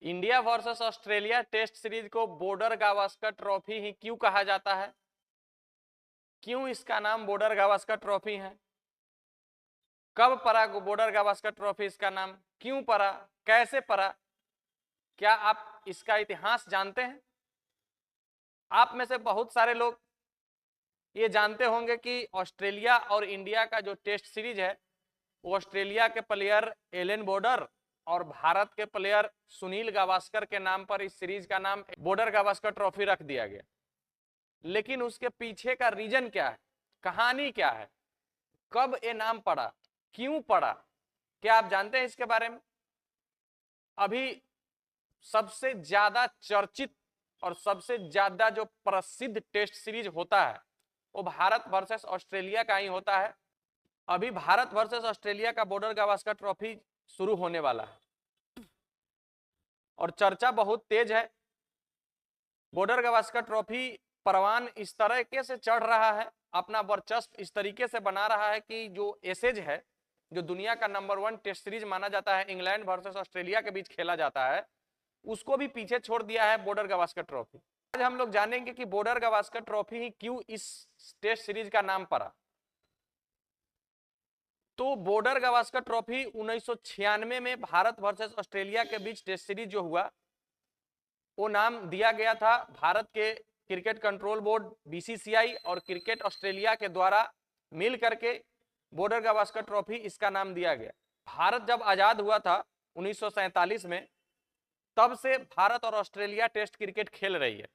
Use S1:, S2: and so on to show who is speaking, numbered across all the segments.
S1: India versus Australia test series को Border Gavaskar trophy ही क्यों कहा जाता है? क्यों इसका नाम बॉर्डर गावस्कर ट्रॉफी है? कब पड़ा बॉर्डर गावस्कर ट्रॉफी इसका नाम? क्यों पड़ा? कैसे पड़ा? क्या आप इसका इतिहास जानते हैं? आप में से बहुत सारे लोग ये जानते होंगे कि ऑस्ट्रेलिया और इंडिया का जो टेस्ट सीरीज है वो ऑस्ट्रेलिया के प्लेयर एलन बॉर्डर और भारत के प्लेयर सुनील गावस्कर के नाम पर इस सीरीज का नाम बॉर्डर गावस्कर ट्रॉफी रख दिया गया। लेकिन उसके पीछे का रीजन क्या है, कहानी क्या है, कब ये नाम पड़ा, क्यों पड़ा, क्या आप जानते हैं इसके बारे में? अभी सबसे ज्यादा चर्चित और सबसे ज्यादा जो प्रसिद्ध टेस्ट सीरीज होता है वो भारत वर्सेस ऑस्ट्रेलिया का ही होता है। अभी भारत वर्सेस ऑस्ट्रेलिया का बॉर्डर गावस्कर ट्रॉफी शुरू होने वाला है और चर्चा बहुत तेज है। बॉर्डर गावस्कर ट्रॉफी परवान इस तरीके से चढ़ रहा है, अपना वर्चस्व इस तरीके से बना रहा है कि जो एसेज है, जो दुनिया का नंबर 1 टेस्ट सीरीज माना जाता है, इंग्लैंड वर्सेस ऑस्ट्रेलिया के बीच खेला जाता है, उसको भी पीछे छोड़ दिया है बॉर्डर गावस्कर ट्रॉफी। आज हम लोग जानेंगे कि बॉर्डर गावस्कर ट्रॉफी ही क्यों इस टेस्ट सीरीज का नाम पड़ा। तो बॉर्डर गावस्कर ट्रॉफी 1996 में भारत वर्सेस ऑस्ट्रेलिया के बीच टेस्ट सीरीज जो हुआ वो नाम दिया गया था भारत के क्रिकेट कंट्रोल बोर्ड बीसीसीआई और क्रिकेट ऑस्ट्रेलिया के द्वारा मिल करके बॉर्डर गावस्कर ट्रॉफी इसका नाम दिया गया। भारत जब आजाद हुआ था 1947 में, तब से भारत और ऑस्ट्रेलिया टेस्ट क्रिकेट खेल रही है।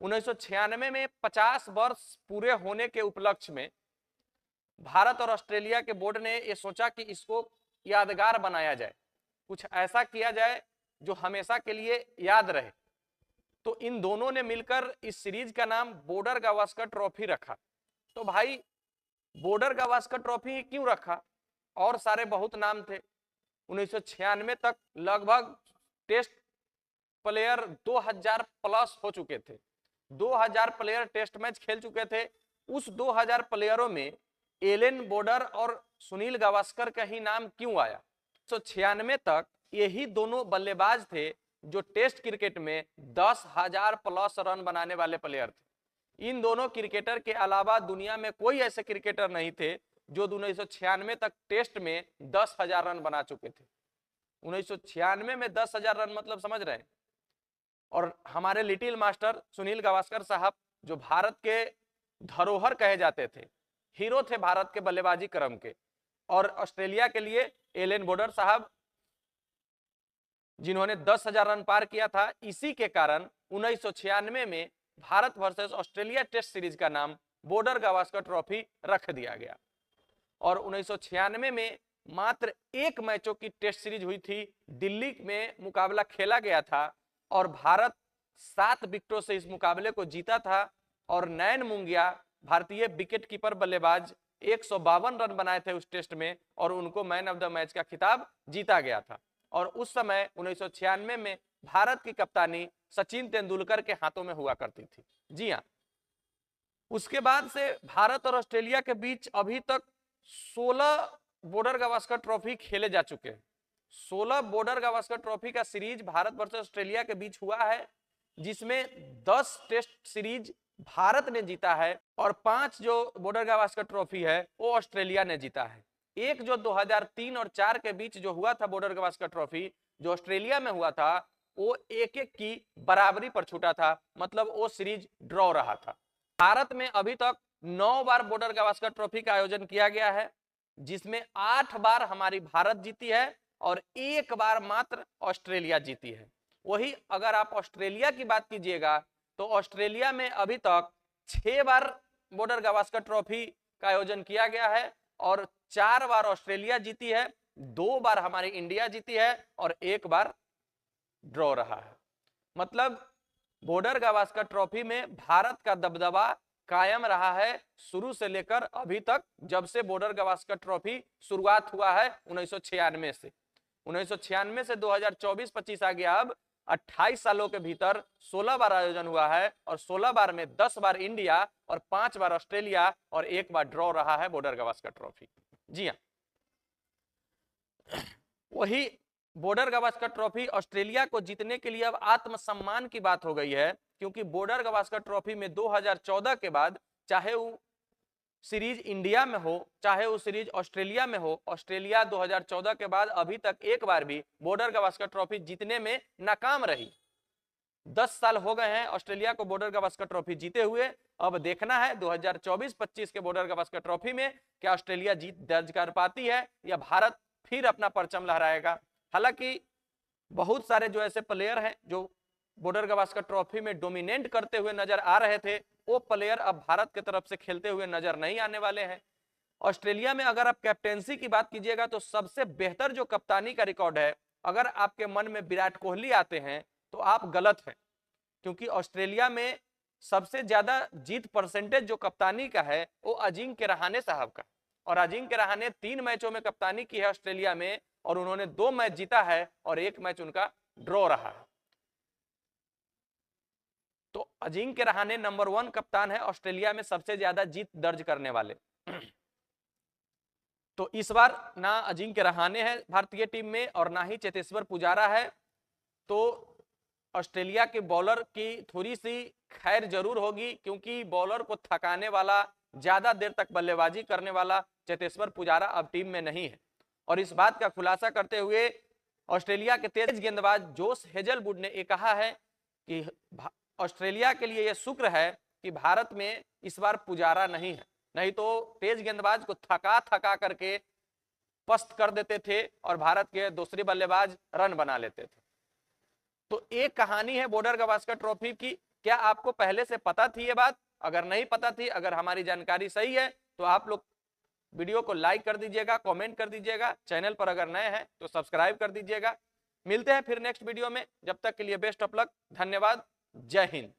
S1: 1996 में 50 वर्ष पूरे होने के उपलक्ष्य में भारत और ऑस्ट्रेलिया के बोर्ड ने यह सोचा कि इसको यादगार बनाया जाए, कुछ ऐसा किया जाए जो हमेशा के लिए याद रहे। तो इन दोनों ने मिलकर इस सीरीज का नाम बॉर्डर गावस्कर ट्रॉफी रखा। तो भाई बॉर्डर गावस्कर ट्रॉफी क्यों रखा? और सारे बहुत नाम थे। 1996 तक लगभग टेस्ट प्लेयर 2000 प्लस हो चुके थे, 2000 प्लेयर टेस्ट मैच खेल चुके थे। उस 2000 प्लेयरों में एलन बॉर्डर और सुनील गावस्कर का ही नाम क्यों आया? 1996 तक यही दोनों बल्लेबाज थे जो टेस्ट क्रिकेट में 10,000 प्लस रन बनाने वाले प्लेयर थे। इन दोनों क्रिकेटर के अलावा दुनिया में कोई ऐसे क्रिकेटर नहीं थे जो 1996 तक टेस्ट में 10,000 रन बना चुके थे। 1996 में 10,000 रन मतलब समझ रहे हैं। और हमारे लिटिल मास्टर सुनील गावस्कर साहब जो भारत के धरोहर कहे जाते थे, हीरो थे भारत के बल्लेबाजी क्रम के, और ऑस्ट्रेलिया के लिए एलन बॉर्डर साहब जिन्होंने 10,000 रन पार किया था। इसी के कारण 1996 में Bharat versus Australia test series का नाम बॉर्डर गावस्कर ट्रॉफी रख दिया गया। और 1996 में मात्र 1 मैचों की टेस्ट सीरीज हुई थी, दिल्ली में मुकाबला खेला गया था और भारत 7 विकेटों से इस मुकाबले को जीता था। और नयन मुंगिया भारतीय विकेट कीपर बल्लेबाज 152 रन बनाए थे उस टेस्ट में और उनको मैन ऑफ द मैच का खिताब जीता गया था। और उस समय 1996 में भारत की कप्तानी सचिन तेंदुलकर के हाथों में हुआ करती थी। जी हाँ, उसके बाद से भारत और ऑस्ट्रेलिया के बीच अभी तक 16 बॉर्डर गावस्कर ट्रॉफी खेले जा चुके हैं। 16 बॉर्डर गावस्कर ट्रॉफी का सीरीज भारत वर्सेस ऑस्ट्रेलिया के बीच हुआ है, जिसमें 10 टेस्ट सीरीज भारत ने जीता है और 5 जो बॉर्डर गावस्कर ट्रॉफी है वो ऑस्ट्रेलिया ने जीता है। एक जो 2003 और 4 के बीच जो हुआ था बॉर्डर गावस्कर ट्रॉफी, जो ऑस्ट्रेलिया में हुआ था, वो 1-1 की बराबरी पर छूटा था, मतलब वो सीरीज ड्रॉ रहा था। भारत में अभी तक 9 बार बॉर्डर गावस्कर ट्रॉफी का आयोजन किया गया है, जिसमें 8 बार हमारी भारत जीती है और 1 बार मात्र ऑस्ट्रेलिया जीती है। वही अगर आप ऑस्ट्रेलिया की बात कीजिएगा तो ऑस्ट्रेलिया में अभी तक 6 बार बॉर्डर गावस्कर ट्रॉफी का आयोजन किया गया है और 4 बार ऑस्ट्रेलिया जीती है, 2 बार हमारी इंडिया जीती है और 1 बार ड्रॉ रहा है। मतलब बॉर्डर गावस्कर ट्रॉफी में भारत का दबदबा कायम रहा है शुरू से लेकर अभी तक, जब से बॉर्डर गावस्कर ट्रॉफी शुरुआत हुआ है 1996 से। 1996 से 2024-25 आ गया। अब 28 सालों के भीतर 16 बार आयोजन हुआ है और 16 बार में 10 बार इंडिया और 5 बार ऑस्ट्रेलिया और 1 बार ड्रॉ रहा है बॉर्डर गावस्कर ट्रॉफी। जी हाँ, वही बॉर्डर गावस्कर ट्रॉफी ऑस्ट्रेलिया को जीतने के लिए अब आत्मसम्मान की बात हो गई है, क्योंकि बॉर्डर गावस्कर ट्रॉफी में 2014 के बाद, चाहे वो सीरीज इंडिया में हो चाहे वो सीरीज ऑस्ट्रेलिया में हो, ऑस्ट्रेलिया 2014 के बाद अभी तक एक बार भी बॉर्डर गावस्कर ट्रॉफी जीतने में नाकाम रही। 10 साल हो गए हैं ऑस्ट्रेलिया को बॉर्डर गावस्कर ट्रॉफी जीते हुए। अब देखना है 2024-25 के बॉर्डर गावस्कर ट्रॉफी में क्या ऑस्ट्रेलिया जीत दर्ज कर पाती है या भारत फिर अपना परचम लहराएगा। हालांकि बहुत सारे जो ऐसे प्लेयर हैं जो बॉर्डर गावस्कर ट्रॉफी में डोमिनेट करते हुए नजर आ रहे थे, वो प्लेयर अब भारत की तरफ से खेलते हुए नजर नहीं आने वाले हैं। ऑस्ट्रेलिया में अगर आप कैप्टेंसी की बात कीजिएगा तो सबसे बेहतर जो कप्तानी का रिकॉर्ड है, अगर आपके मन में विराट कोहली आते हैं तो आप गलत हैं, क्योंकि ऑस्ट्रेलिया में सबसे ज्यादा जीत परसेंटेज जो कप्तानी का है वो अजिंक्य रहाणे साहब का, और अजिंक्य रहाणे 3 मैचों में कप्तानी की है ऑस्ट्रेलिया में, और उन्होंने 2 मैच जीता है और 1 मैच उनका ड्रॉ रहा है। तो अजिंक्य रहाणे नंबर 1 कप्तान है ऑस्ट्रेलिया में सबसे ज्यादा जीत दर्ज करने वाले। तो इस बार ना अजिंक्य रहाणे है भारतीय टीम में और ना ही चेतेश्वर पुजारा है। तो ऑस्ट्रेलिया के बॉलर की थोड़ी सी खैर जरूर होगी, क्योंकि बॉलर को थकाने वाला, ज्यादा देर तक बल्लेबाजी करने वाला चेतेश्वर पुजारा अब टीम में नहीं है। और इस बात का खुलासा करते हुए ऑस्ट्रेलिया के तेज गेंदबाज जोश हेजलवुड ने यह कहा है कि ऑस्ट्रेलिया के लिए यह शुक्र है कि भारत में इस बार पुजारा नहीं है, नहीं तो तेज गेंदबाज को थका थका करके पस्त कर देते थे और भारत के दूसरे बल्लेबाज रन बना लेते थे। तो एक कहानी है बॉर्डर गावस्कर ट्रॉफी की। क्या आपको पहले से पता थी ये बात? अगर नहीं पता थी, अगर हमारी जानकारी सही है तो आप लोग वीडियो को लाइक कर दीजिएगा, कमेंट कर दीजिएगा, चैनल पर अगर नए हैं तो सब्सक्राइब कर दीजिएगा। मिलते हैं फिर नेक्स्ट वीडियो में, जब तक के लिए बेस्ट ऑफ लक, धन्यवाद, जय हिंद।